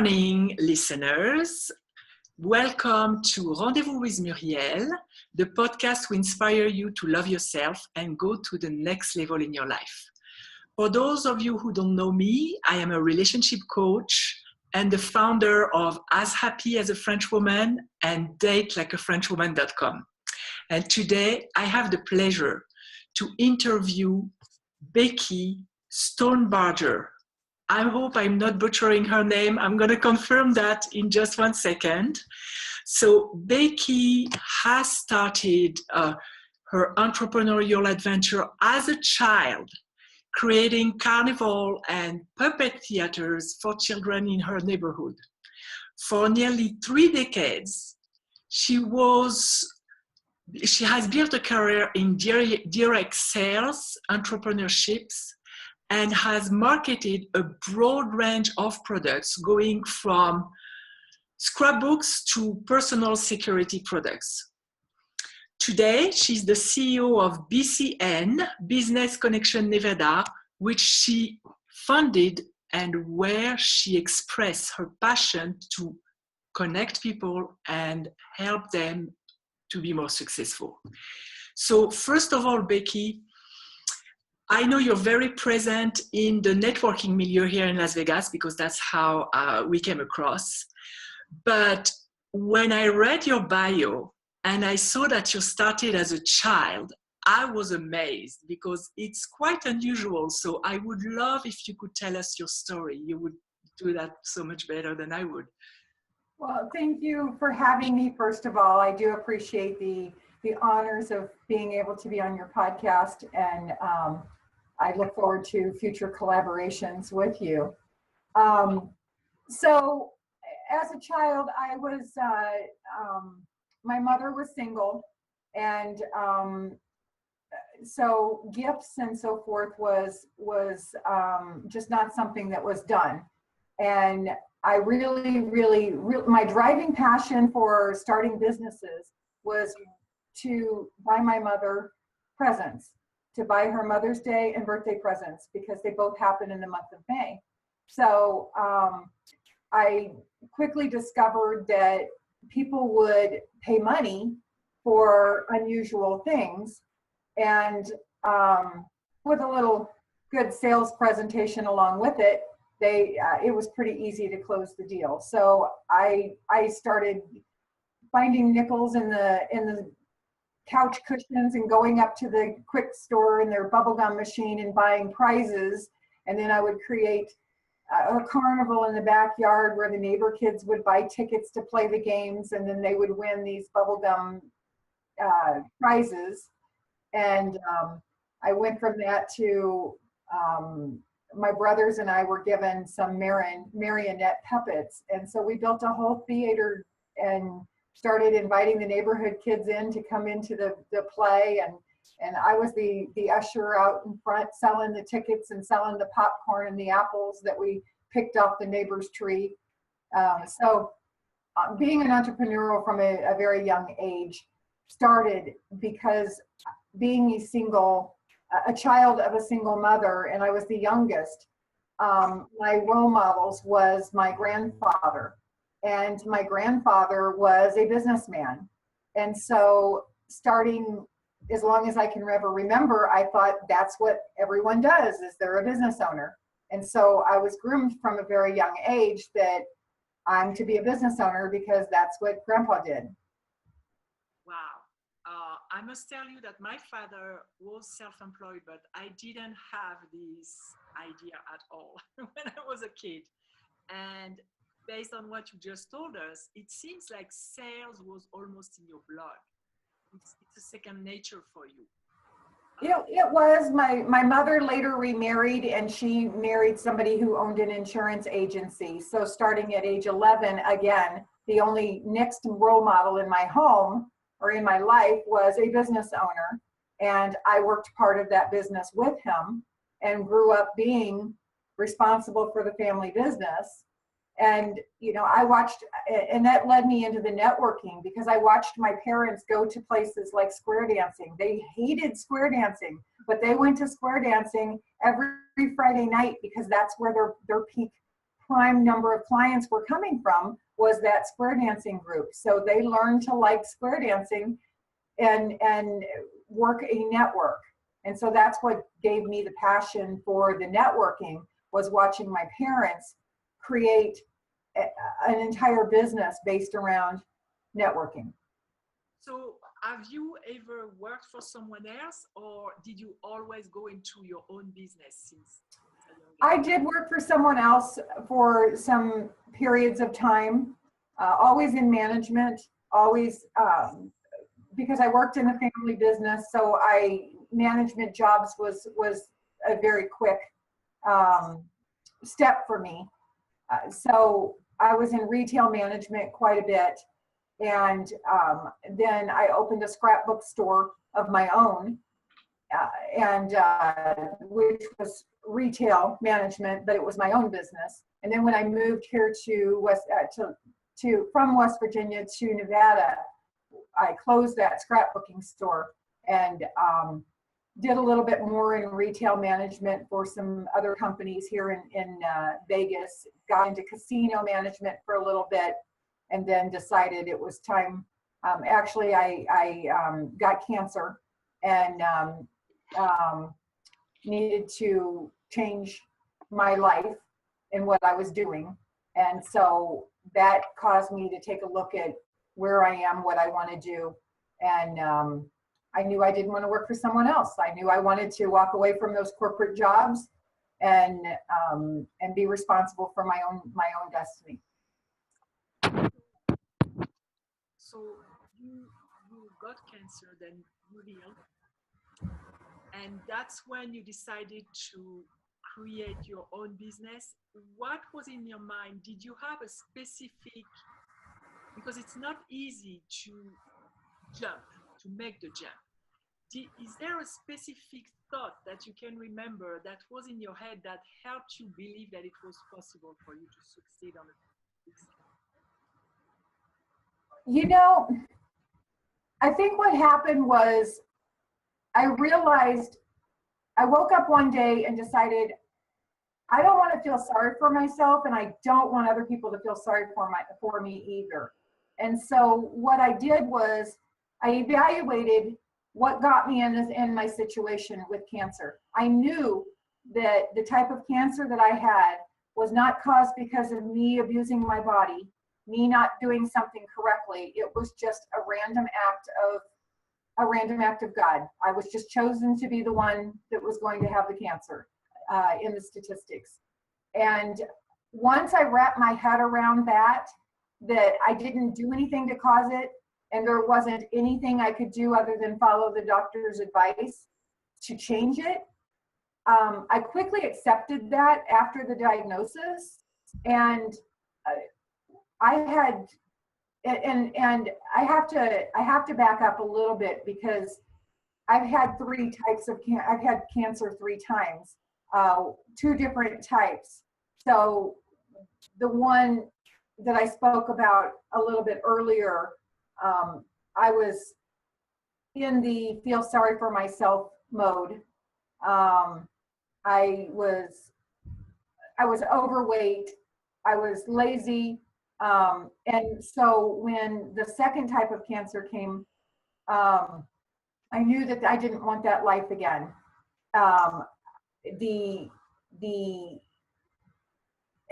morning, listeners. Welcome to Rendez-vous with Murielle, the podcast to inspire you to love yourself and go to the next level in your life. For those of you who don't know me, I am a relationship coach and the founder of As Happy as a French Woman and DateLikeAFrenchWoman.com. And today I have the pleasure to interview Becky Stonebarger. I hope I'm not butchering her name. I'm going to confirm that in just 1 second. So Becky has started her entrepreneurial adventure as a child, creating carnival and puppet theaters for children in her neighborhood. For nearly 3 decades, she has built a career in direct sales, entrepreneurships, and has marketed a broad range of products going from scrapbooks to personal security products. Today, she's the CEO of BCN, Business Connection Nevada, which she funded and where she expressed her passion to connect people and help them to be more successful. So first of all, Becky, I know you're very present in the networking milieu here in Las Vegas because that's how we came across. But when I read your bio and I saw that you started as a child, I was amazed because it's quite unusual. So I would love if you could tell us your story. You would do that so much better than I would. Well, thank you for having me. First of all, I do appreciate the honors of being able to be on your podcast, and I look forward to future collaborations with you. So as a child, I was, my mother was single, and so gifts and so forth was just not something that was done. And I really, my driving passion for starting businesses was to buy my mother presents, to buy her Mother's Day and birthday presents, because they both happen in the month of May. So I quickly discovered that people would pay money for unusual things, and with a little good sales presentation along with it, it was pretty easy to close the deal. So I started finding nickels in the couch cushions and going up to the quick store in their bubblegum machine and buying prizes. And then I would create a carnival in the backyard where the neighbor kids would buy tickets to play the games, and then they would win these bubblegum prizes. And I went from that to my brothers and I were given some marionette puppets. And so we built a whole theater and started inviting the neighborhood kids in to come into the play. And I was the usher out in front selling the tickets and selling the popcorn and the apples that we picked off the neighbor's tree. So being an entrepreneur from a very young age started because being a child of a single mother, and I was the youngest, my role models was my grandfather. And my grandfather was a businessman. And so starting, as long as I can ever remember, I thought that's what everyone does, is they're a business owner. And so I was groomed from a very young age that I'm to be a business owner because that's what Grandpa did. Wow. I must tell you that my father was self-employed, but I didn't have this idea at all when I was a kid. And based on what you just told us, it seems like sales was almost in your blood. It's a second nature for you. It was. My mother later remarried, and she married somebody who owned an insurance agency. So starting at age 11, again, the only next role model in my home or in my life was a business owner. And I worked part of that business with him and grew up being responsible for the family business. And, I watched, and that led me into the networking because I watched my parents go to places like square dancing. They hated square dancing, but they went to square dancing every Friday night because that's where their peak prime number of clients were coming from was that square dancing group. So they learned to like square dancing and work a network. And so that's what gave me the passion for the networking, was watching my parents create an entire business based around networking. So have you ever worked for someone else, or did you always go into your own business since a young age? I did work for someone else for some periods of time, always in management, always because I worked in the family business. So management jobs was a very quick step for me. So I was in retail management quite a bit. And then I opened a scrapbook store of my own, which was retail management, but it was my own business. And then when I moved here from West Virginia to Nevada, I closed that scrapbooking store and did a little bit more in retail management for some other companies here in Vegas, got into casino management for a little bit, and then decided it was time. Actually, I got cancer and needed to change my life and what I was doing. And so that caused me to take a look at where I am, what I want to do. And I knew I didn't want to work for someone else. I knew I wanted to walk away from those corporate jobs and be responsible for my own destiny. So you got cancer, then you healed, and that's when you decided to create your own business. What was in your mind? Did you have a specific, because it's not easy to make the jump. Is there a specific thought that you can remember that was in your head that helped you believe that it was possible for you to succeed on this? You know, I think what happened was I realized, I woke up one day and decided I don't want to feel sorry for myself, and I don't want other people to feel sorry for me either. And so what I did was I evaluated what got me in my situation with cancer. I knew that the type of cancer that I had was not caused because of me abusing my body, me not doing something correctly. It was just a random act of God. I was just chosen to be the one that was going to have the cancer in the statistics. And once I wrapped my head around that I didn't do anything to cause it, and there wasn't anything I could do other than follow the doctor's advice to change it, I quickly accepted that after the diagnosis. And I have to back up a little bit, because I've had I've had cancer 3 times, 2 different types. So the one that I spoke about a little bit earlier, I was in the feel sorry for myself mode. I was overweight. I was lazy. And so when the second type of cancer came, I knew that I didn't want that life again. At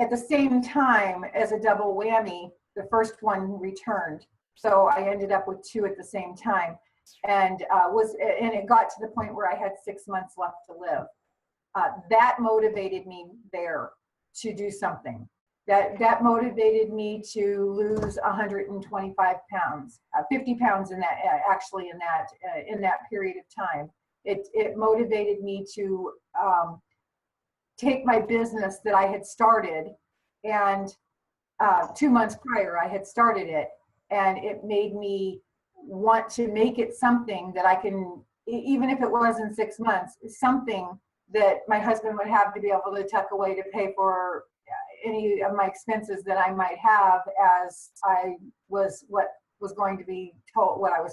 the same time, as a double whammy, the first one returned. So I ended up with 2 at the same time, and it got to the point where I had 6 months left to live. That motivated me there to do something. That motivated me to lose 125 pounds, 50 pounds in that period of time. It motivated me to take my business that I had started, and 2 months prior I had started it, and it made me want to make it something that I can, even if it was in 6 months, something that my husband would have to be able to tuck away to pay for any of my expenses that I might have, as I was what I was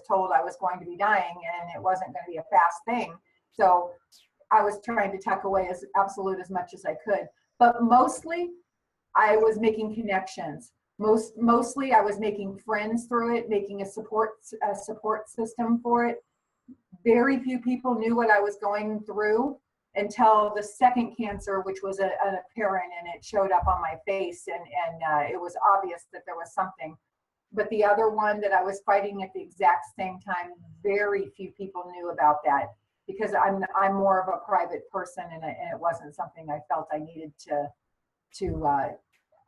told I was going to be dying, and it wasn't going to be a fast thing. So I was trying to tuck away as much as I could. But mostly I was making connections. Mostly I was making friends through it, making a support system for it. Very few people knew what I was going through until the second cancer, which was an apparent, and it showed up on my face, and it was obvious that there was something. But the other one that I was fighting at the exact same time, very few people knew about that, because I'm more of a private person, and it wasn't something I felt I needed to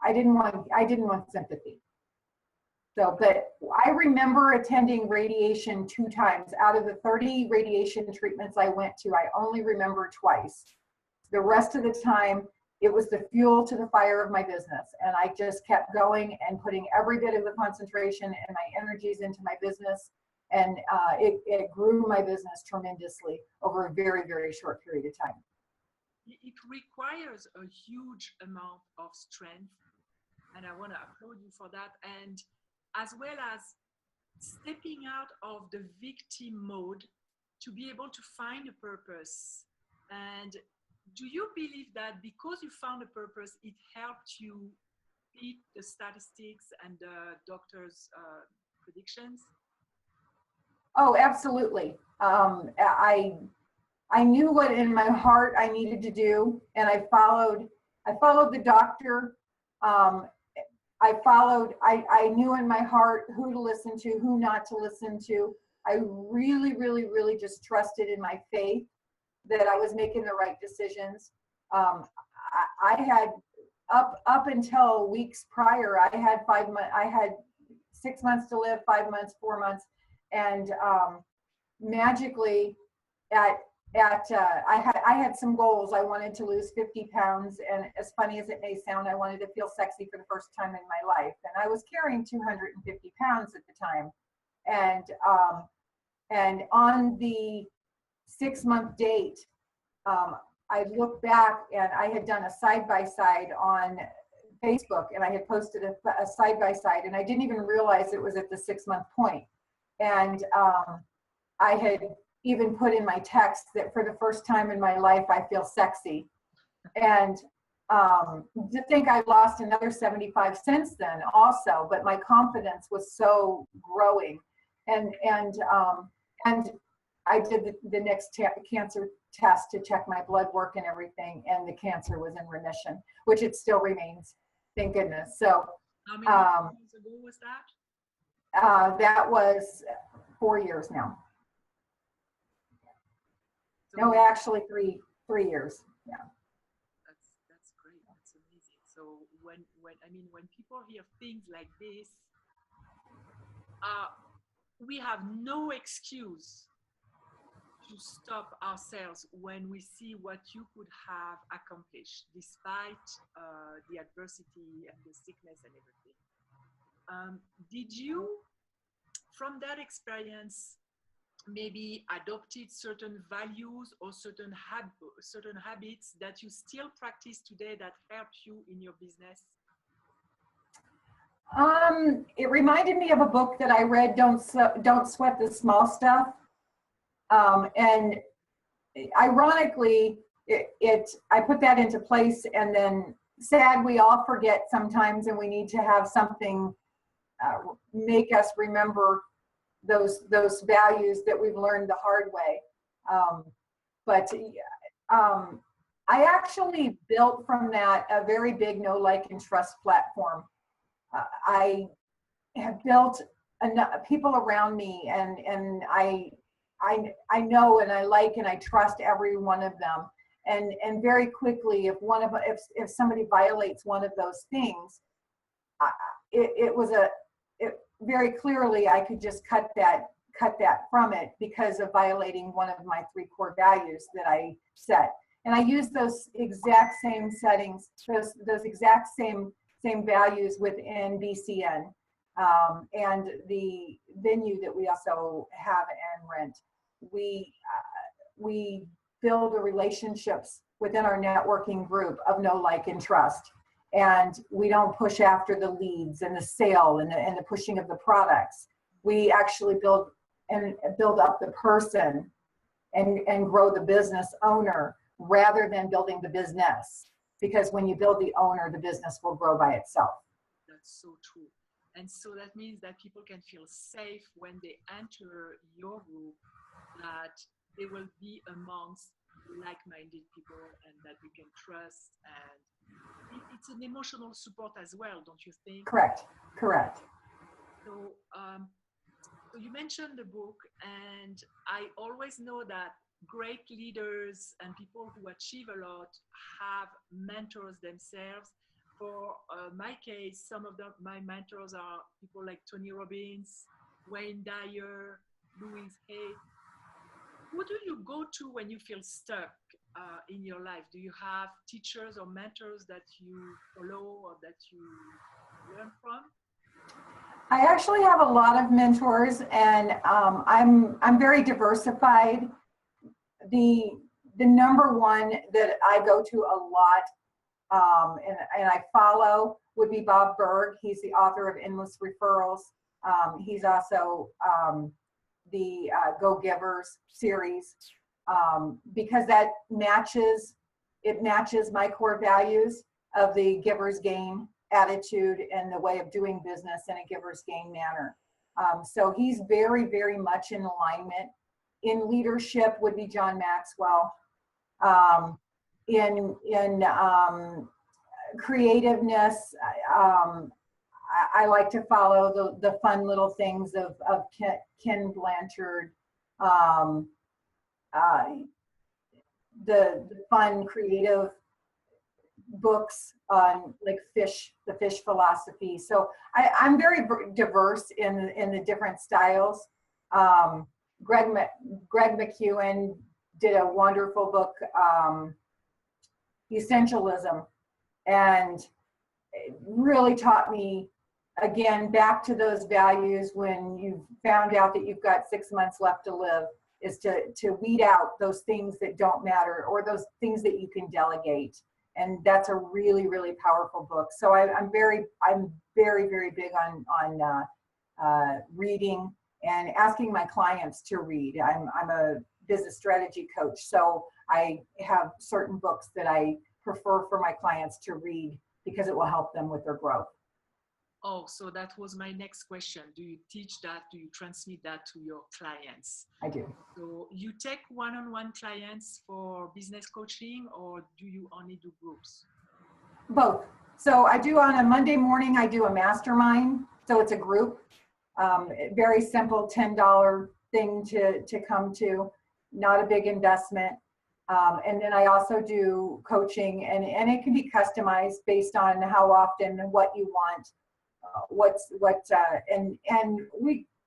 I didn't want sympathy. So, but I remember attending radiation 2 times. Out of the 30 radiation treatments I went to, I only remember twice. The rest of the time, it was the fuel to the fire of my business. And I just kept going and putting every bit of the concentration and my energies into my business. And it grew my business tremendously over a very, very short period of time. It requires a huge amount of strength, and I want to applaud you for that. And as well as stepping out of the victim mode to be able to find a purpose. And do you believe that because you found a purpose, it helped you beat the statistics and the doctor's predictions? Oh, absolutely. I knew what in my heart I needed to do, and I followed the doctor. I knew in my heart who to listen to, who not to listen to. I really, really, really just trusted in my faith that I was making the right decisions. I had up until weeks prior, I had 6 months to live, 5 months, 4 months, and magically I had some goals. I wanted to lose 50 pounds, and as funny as it may sound, I wanted to feel sexy for the first time in my life. And I was carrying 250 pounds at the time. And on the 6-month date, I looked back, and I had done a side-by-side on Facebook, and I had posted a side-by-side, and I didn't even realize it was at the 6-month point. And I had even put in my text that for the first time in my life, I feel sexy. And to think I lost another 75 since then also, but my confidence was so growing. And I did the next cancer test to check my blood work and everything, and the cancer was in remission, which it still remains, thank goodness. So how many years ago was that? That was 4 years now. So No, actually 3 years. Yeah. That's great. That's amazing. So when people hear things like this, we have no excuse to stop ourselves when we see what you could have accomplished despite the adversity and the sickness and everything. Did you, from that experience, maybe adopted certain values or certain habits that you still practice today that help you in your business? It reminded me of a book that I read, Don't Sweat the Small Stuff. And ironically, I put that into place, and then sad, we all forget sometimes, and we need to have something make us remember those values that we've learned the hard way. But I actually built from that a very big know, like, and trust platform. I have built people around me, and I know, and I like, and I trust every one of them. And very quickly, if somebody violates one of those things, very clearly I could just cut that from it because of violating one of my 3 core values that I set. And I use those exact same settings, those exact same values within BCN and the venue that we also have and rent. We build the relationships within our networking group of know, like, and trust. And we don't push after the leads and the sale and the pushing of the products. We actually build up the person and grow the business owner rather than building the business. because when you build the owner, the business will grow by itself. That's so true. And so that means that people can feel safe when they enter your group, that they will be amongst like-minded people and that you can trust. And it's an emotional support as well, don't you think? Correct. So, so you mentioned the book, and I always know that great leaders and people who achieve a lot have mentors themselves. For my case, some of my mentors are people like Tony Robbins, Wayne Dyer, Louise Hay. Who do you go to when you feel stuck in your life? Do you have teachers or mentors that you follow or that you learn from? I actually have a lot of mentors, and I'm very diversified. The number one that I go to a lot and I follow would be Bob Berg. He's the author of Endless Referrals. He's also the Go Givers series, because that matches my core values of the giver's gain attitude and the way of doing business in a giver's gain manner. So he's very, very much in alignment. In leadership would be John Maxwell. In creativeness, I like to follow the fun little things of Ken Blanchard, the fun creative books on like the fish philosophy. So I'm very diverse in the different styles. Greg McEwen did a wonderful book, Essentialism, and it really taught me, again, back to those values when you've found out that you've got 6 months left to live, is to weed out those things that don't matter or those things that you can delegate. And that's a really, really powerful book. So I'm very, very big on reading and asking my clients to read. I'm a business strategy coach, so I have certain books that I prefer for my clients to read because it will help them with their growth. Oh, so that was my next question. Do you teach that? Do you transmit that to your clients? I do. So you take one-on-one clients for business coaching, or do you only do groups? Both. So I do, on a Monday morning, I do a mastermind. So it's a group, very simple $10 thing to come to, not a big investment. And then I also do coaching, and it can be customized based on how often, what you want,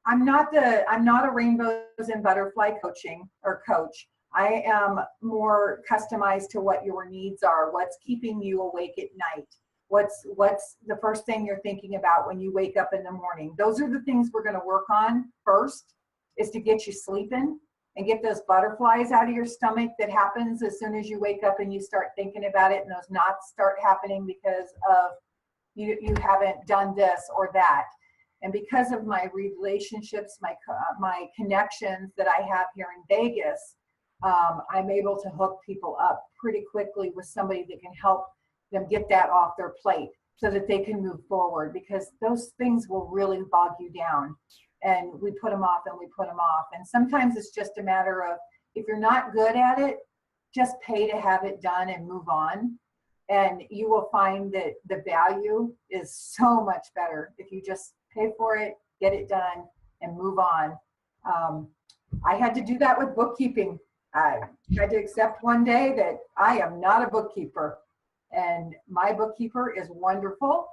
I'm not a rainbows and butterfly coaching or coach. I am more customized to what your needs are, what's keeping you awake at night, what's the first thing you're thinking about when you wake up in the morning. Those are the things we're going to work on first, is to get you sleeping and get those butterflies out of your stomach that happens as soon as you wake up and you start thinking about it, and those knots start happening because of you haven't done this or that. And because of my relationships, my connections that I have here in Vegas, I'm able to hook people up pretty quickly with somebody that can help them get that off their plate so that they can move forward, because those things will really bog you down. And we put them off and we put them off. And sometimes it's just a matter of, if you're not good at it, just pay to have it done and move on. And you will find that the value is so much better if you just pay for it, get it done, and move on. I had to do that with bookkeeping. I had to accept one day that I am not a bookkeeper, and my bookkeeper is wonderful.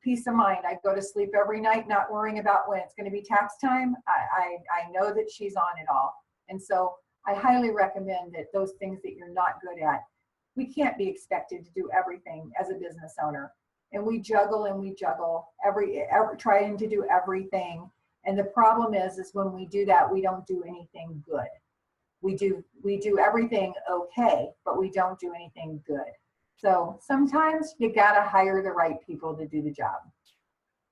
Peace of mind. I go to sleep every night not worrying about when it's going to be tax time. I know that she's on it all. And so I highly recommend that those things that you're not good at, we can't be expected to do everything as a business owner. And we juggle every trying to do everything. And the problem is when we do that, we don't do anything good. We do everything okay, but we don't do anything good. So sometimes you gotta hire the right people to do the job.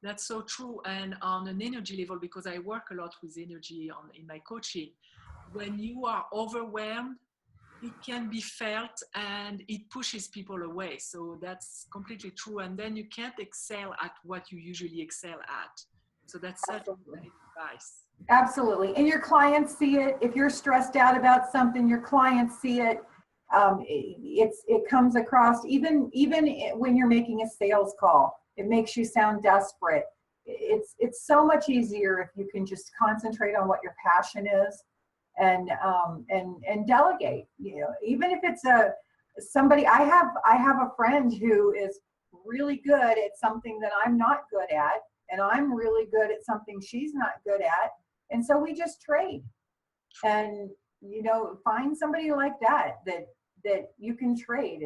That's so true. And on an energy level, because I work a lot with energy in my coaching, when you are overwhelmed, it can be felt and it pushes people away. So that's completely true. And then you can't excel at what you usually excel at. So that's such Absolutely. advice. Absolutely. And your clients see it. If you're stressed out about something, your clients see it. It comes across even when you're making a sales call. It makes you sound desperate. It's so much easier if you can just concentrate on what your passion is and delegate. You know, even if it's somebody. I have a friend who is really good at something that I'm not good at, and I'm really good at something she's not good at. And so we just trade, and find somebody like that you can trade.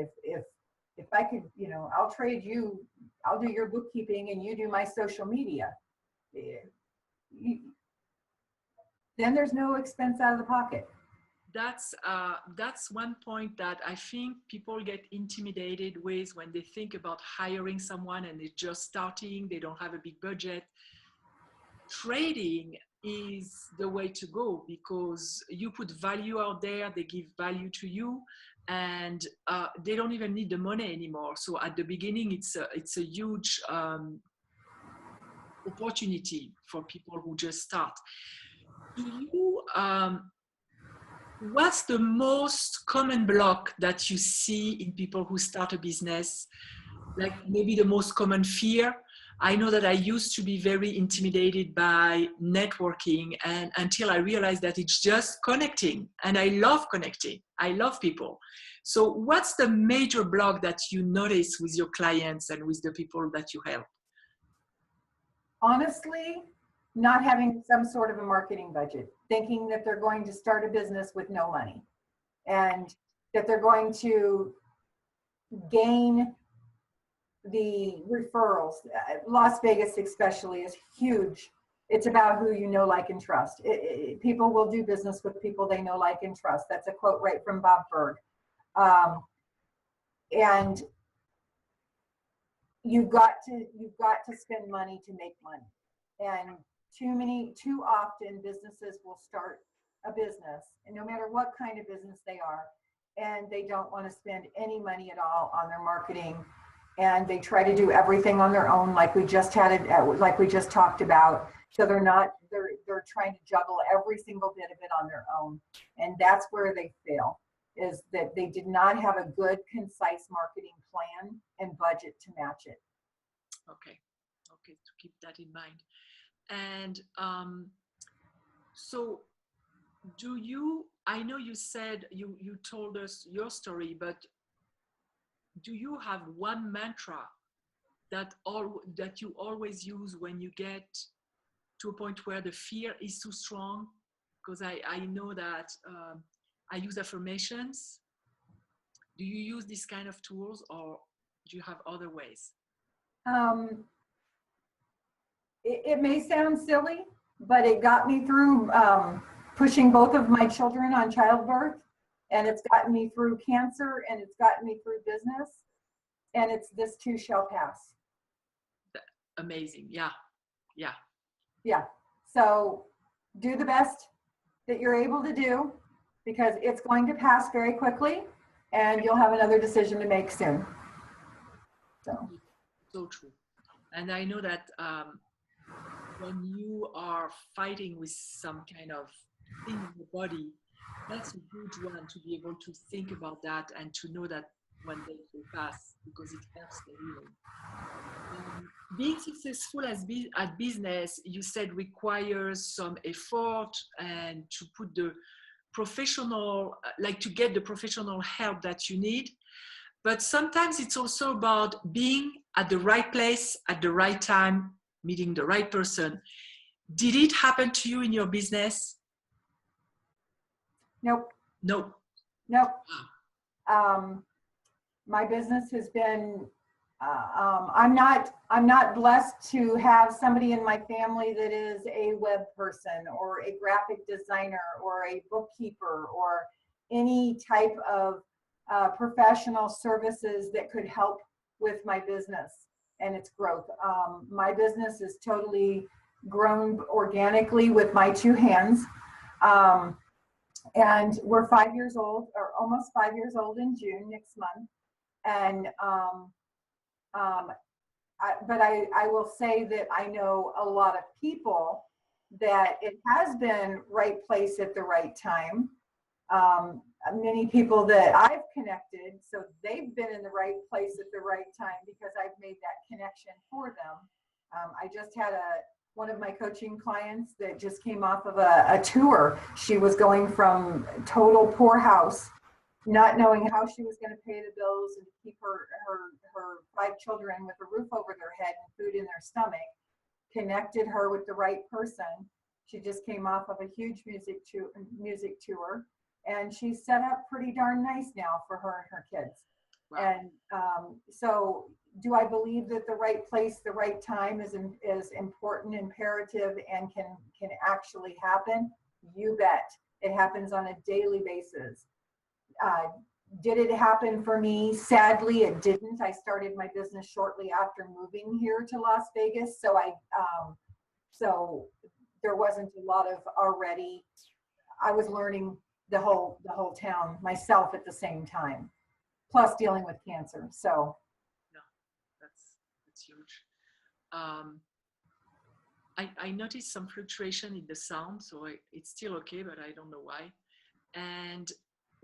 If I could, I'll trade you. I'll do your bookkeeping and you do my social media. Then there's no expense out of the pocket. That's one point that I think people get intimidated with when they think about hiring someone and they're just starting, they don't have a big budget. Trading is the way to go because you put value out there, they give value to you, and they don't even need the money anymore. So at the beginning, it's a huge opportunity for people who just start. Do you what's the most common block that you see in people who start a business? Like maybe the most common fear? I know that I used to be very intimidated by networking, and until I realized that it's just connecting, and I love connecting. I love people. So what's the major block that you notice with your clients and with the people that you help? Honestly, not having some sort of a marketing budget, thinking that they're going to start a business with no money and that they're going to gain the referrals. Las Vegas especially is huge. It's about who you know, like, and trust. People will do business with people they know, like, and trust. That's a quote right from Bob Berg. And you've got to spend money to make money. And too often businesses will start a business, and no matter what kind of business they are, and they don't want to spend any money at all on their marketing, and they try to do everything on their own, like we just talked about. So they're trying to juggle every single bit of it on their own, and that's where they fail, is that they did not have a good, concise marketing plan and budget to match it. Okay, to keep that in mind. And so I know you said, you told us your story, but do you have one mantra that you always use when you get to a point where the fear is too strong? Because I know that I use affirmations. Do you use this kind of tools, or do you have other ways? It may sound silly, but it got me through pushing both of my children on childbirth, and it's gotten me through cancer, and it's gotten me through business, and it's this too shall pass. Amazing. Yeah. So do the best that you're able to do, because it's going to pass very quickly, and you'll have another decision to make soon. So true. And I know that when you are fighting with some kind of thing in your body, that's a huge one, to be able to think about that and to know that one day it will pass, because it helps the healing. Being successful at business, you said, requires some effort and to put the professional, like to get the professional help that you need. But sometimes it's also about being at the right place at the right time, meeting the right person. Did it happen to you in your business? Nope. My business has been, I'm not blessed to have somebody in my family that is a web person or a graphic designer or a bookkeeper or any type of professional services that could help with my business and its growth. My business is totally grown organically with my two hands. And we're 5 years old, or almost 5 years old in June next month. And but I will say that I know a lot of people that it has been right place at the right time. Many people that I've connected, so they've been in the right place at the right time because I've made that connection for them. I just had one of my coaching clients that just came off of a tour. She was going from total poor house, not knowing how she was going to pay the bills and keep her 5 children with a roof over their head and food in their stomach, connected her with the right person. She just came off of a huge music tour, and she's set up pretty darn nice now for her and her kids. Wow. And so do I believe that the right place, the right time is important, imperative, and can actually happen? You bet. It happens on a daily basis. Did it happen for me? Sadly, it didn't. I started my business shortly after moving here to Las Vegas, so so there wasn't a lot of already. I was learning the whole town myself at the same time, plus dealing with cancer. So, no, that's huge. I noticed some fluctuation in the sound, so it's still okay, but I don't know why. And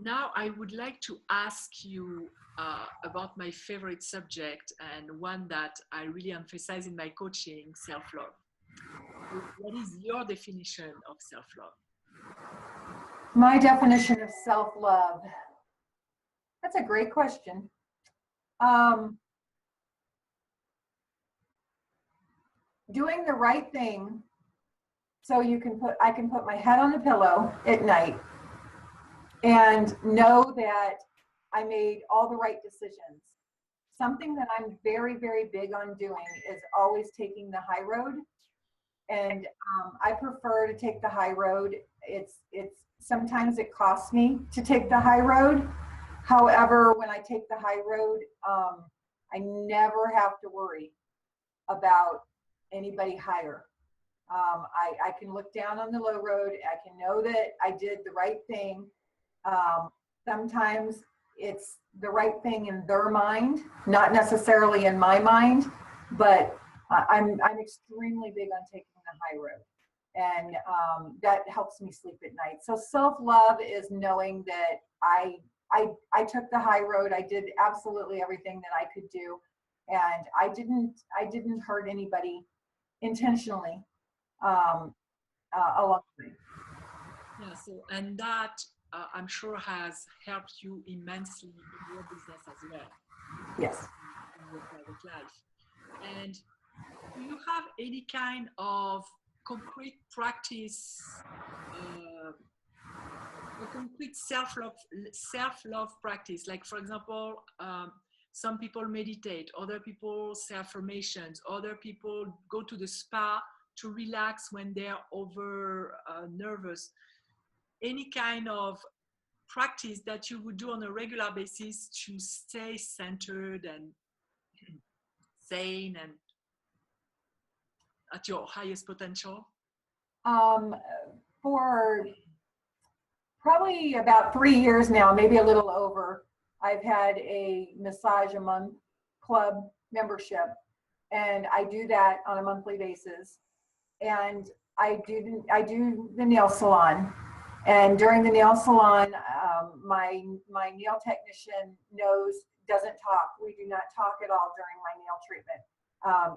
now I would like to ask you about my favorite subject, and one that I really emphasize in my coaching, self-love. What is your definition of self-love? My definition of self-love, that's a great question. Doing the right thing so I can put my head on the pillow at night and know that I made all the right decisions. Something that I'm very, very big on doing is always taking the high road. And I prefer to take the high road. It's sometimes it costs me to take the high road. However, when I take the high road, I never have to worry about anybody higher. I can look down on the low road. I can know that I did the right thing. Sometimes it's the right thing in their mind, not necessarily in my mind, but I'm extremely big on taking the high road, and that helps me sleep at night. So self-love is knowing that I took the high road. I did absolutely everything that I could do, and I didn't hurt anybody intentionally along the way. Yeah. So, and that I'm sure has helped you immensely in your business as well. Yes. In your private life. And do you have any kind of concrete practice, a concrete self-love practice? Like, for example, some people meditate, other people say affirmations, other people go to the spa to relax when they're over nervous. Any kind of practice that you would do on a regular basis to stay centered and sane and at your highest potential? For probably about 3 years now, maybe a little over, I've had a massage a month club membership, and I do that on a monthly basis. And I do the nail salon, and during the nail salon, my nail technician doesn't talk. We do not talk at all during my nail treatment.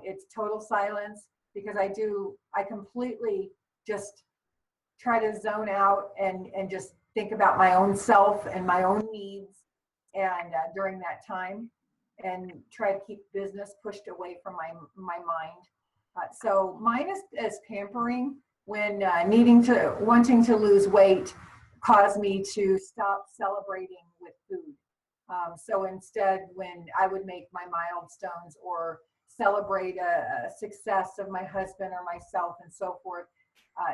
It's total silence, because I completely just try to zone out and just think about my own self and my own needs, and during that time, and try to keep business pushed away from my mind. So mine is pampering. When wanting to lose weight caused me to stop celebrating with food. So instead, when I would make my milestones or celebrate a success of my husband or myself and so forth,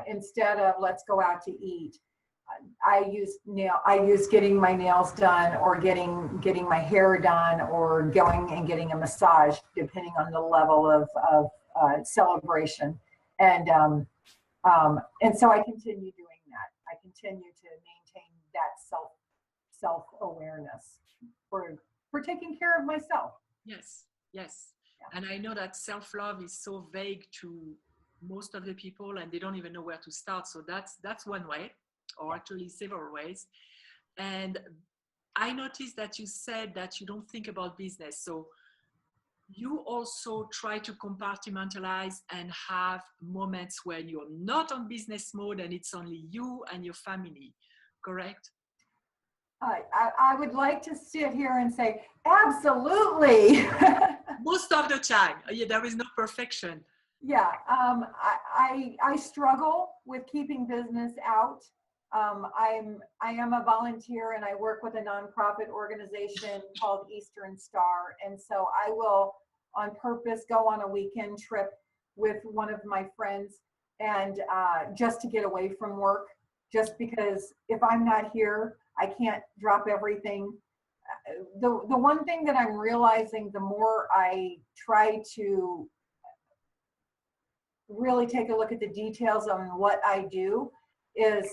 instead of let's go out to eat, I use getting my nails done, or getting my hair done, or going and getting a massage, depending on the level of celebration. And so I continue doing that. I continue to maintain that self-awareness for taking care of myself. Yes, yes. Yeah. And I know that self-love is so vague to most of the people, and they don't even know where to start. So that's one way, or actually several ways. And I noticed that you said that you don't think about business. So you also try to compartmentalize and have moments when you're not on business mode and it's only you and your family, correct? I would like to sit here and say, absolutely. Most of the time. Yeah, there is no perfection. Yeah, I struggle with keeping business out. I am a volunteer and I work with a nonprofit organization called Eastern Star. And so I will on purpose go on a weekend trip with one of my friends and just to get away from work, just because if I'm not here, I can't drop everything. The one thing that I'm realizing, the more I try to really take a look at the details on what I do, is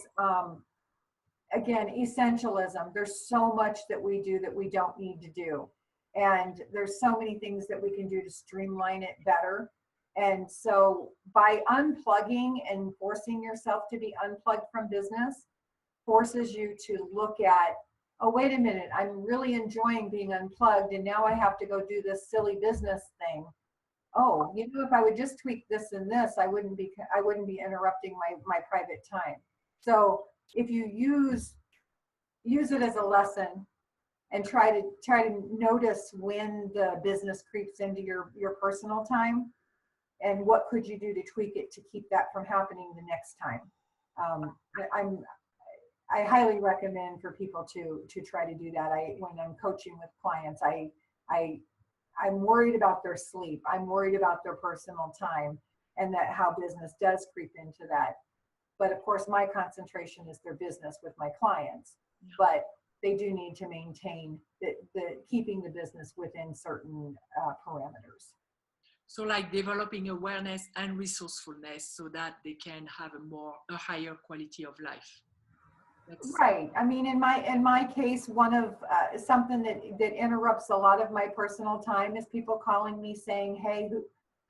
again, essentialism. There's so much that we do that we don't need to do. And there's so many things that we can do to streamline it better. And so by unplugging and forcing yourself to be unplugged from business forces you to look at, oh, wait a minute, I'm really enjoying being unplugged and now I have to go do this silly business thing. Oh, you know, if I would just tweak this and this, I wouldn't be interrupting my private time. So if you use it as a lesson and try to notice when the business creeps into your personal time, and what could you do to tweak it to keep that from happening the next time. I highly recommend for people to try to do that. When I'm coaching with clients, I'm worried about their sleep. I'm worried about their personal time, and that how business does creep into that. But of course, my concentration is their business with my clients. But they do need to maintain the keeping the business within certain parameters. So like developing awareness and resourcefulness so that they can have a higher quality of life. Right. I mean, in my case, one of something that interrupts a lot of my personal time is people calling me saying, hey,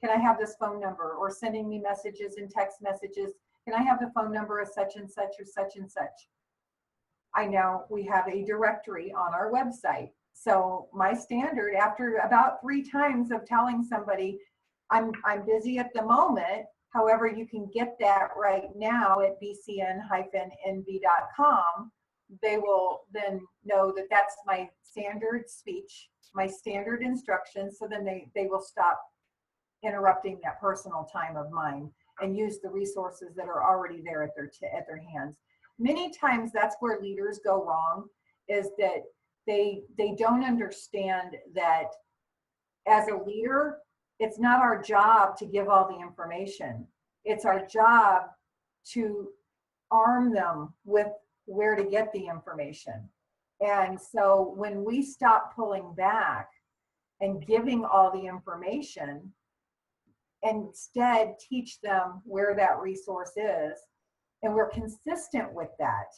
can I have this phone number? Or sending me messages and text messages. Can I have the phone number of such and such or such and such? I know we have a directory on our website. So my standard, after about 3 times of telling somebody, I'm busy at the moment, however, you can get that right now at bcn-nv.com. They will then know that that's my standard speech, my standard instructions. So then they will stop interrupting that personal time of mine and use the resources that are already there at their hands. Many times that's where leaders go wrong, is that they don't understand that as a leader, it's not our job to give all the information. It's our job to arm them with where to get the information. And so when we stop pulling back and giving all the information, instead teach them where that resource is, and we're consistent with that,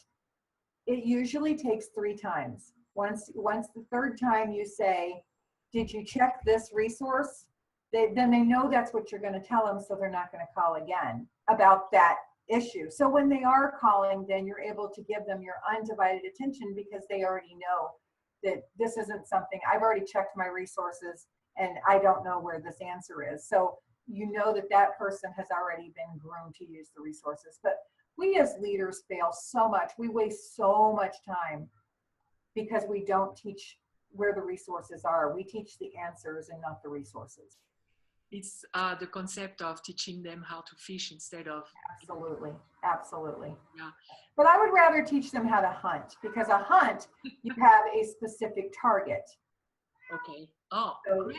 it usually takes 3 times. Once the 3rd time you say, did you check this resource? Then they know that's what you're going to tell them, so they're not going to call again about that issue. So when they are calling, then you're able to give them your undivided attention, because they already know that this isn't something, I've already checked my resources and I don't know where this answer is. So you know that person has already been groomed to use the resources. But we as leaders fail so much. We waste so much time because we don't teach where the resources are. We teach the answers and not the resources. It's the concept of teaching them how to fish instead of... Absolutely. Absolutely. Yeah. But I would rather teach them how to hunt, because a hunt, you have a specific target. Okay. Oh, so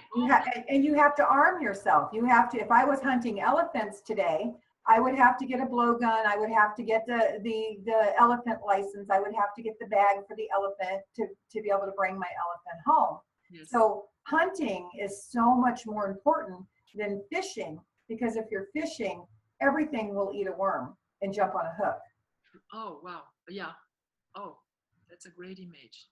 you have to arm yourself. You have to, if I was hunting elephants today, I would have to get a blowgun. I would have to get the elephant license. I would have to get the bag for the elephant to be able to bring my elephant home. Yes. So hunting is so much more important than fishing, because if you're fishing, everything will eat a worm and jump on a hook. Oh, wow. Yeah. Oh. That's a great image.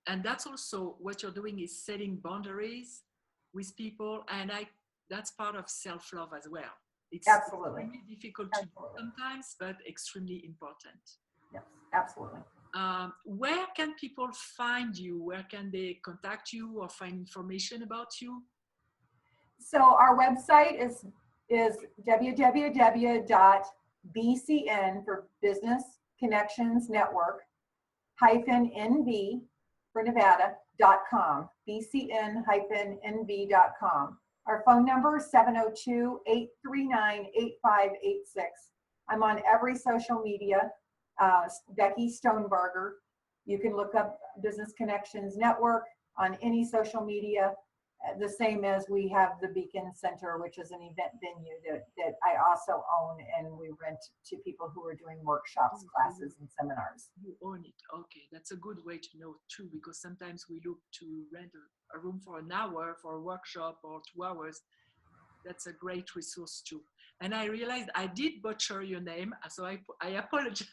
And that's also what you're doing is setting boundaries with people. And that's part of self-love as well. It's Absolutely. extremely difficult to do sometimes, but extremely important. Yes, absolutely. Where can people find you? Where can they contact you or find information about you? So our website is www.bcn for Business Connections Network -NV for Nevada.com. bcn-nv.com. Our phone number is 702-839-8586. I'm on every social media, Becky Stonebarger. You can look up Business Connections Network on any social media, the same as we have the Beacon Center, which is an event venue that I also own, and we rent to people who are doing workshops, classes, and seminars. You own it. Okay, that's a good way to know too, because sometimes we look to rent a room for an hour for a workshop or 2 hours. That's a great resource too. And I realized I did butcher your name, so I apologize.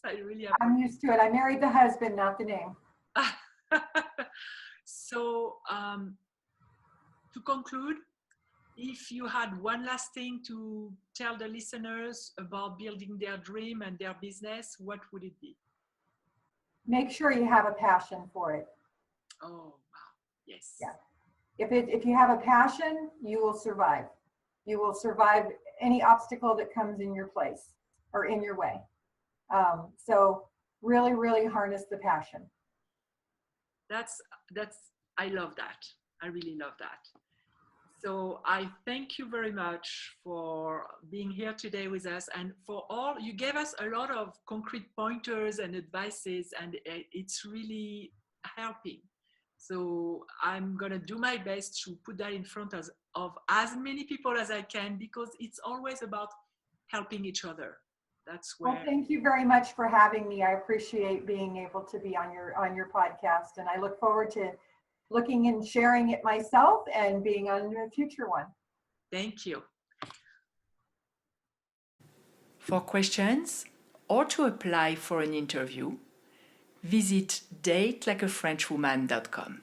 I really apologize. I'm used to it. I married the husband, not the name. So to conclude, if you had one last thing to tell the listeners about building their dream and their business, what would it be? Make sure you have a passion for it. Oh, wow. Yes. Yeah. If you have a passion, you will survive. You will survive any obstacle that comes in your place or in your way. So really, really harness the passion. I love that. I really love that. So I thank you very much for being here today with us, and for all, you gave us a lot of concrete pointers and advices, and it's really helping. So I'm going to do my best to put that in front of as many people as I can, because it's always about helping each other. That's where. Well, thank you very much for having me. I appreciate being able to be on your podcast, and I look forward to looking and sharing it myself and being on a future one. Thank you. For questions or to apply for an interview, visit datelikeafrenchwoman.com.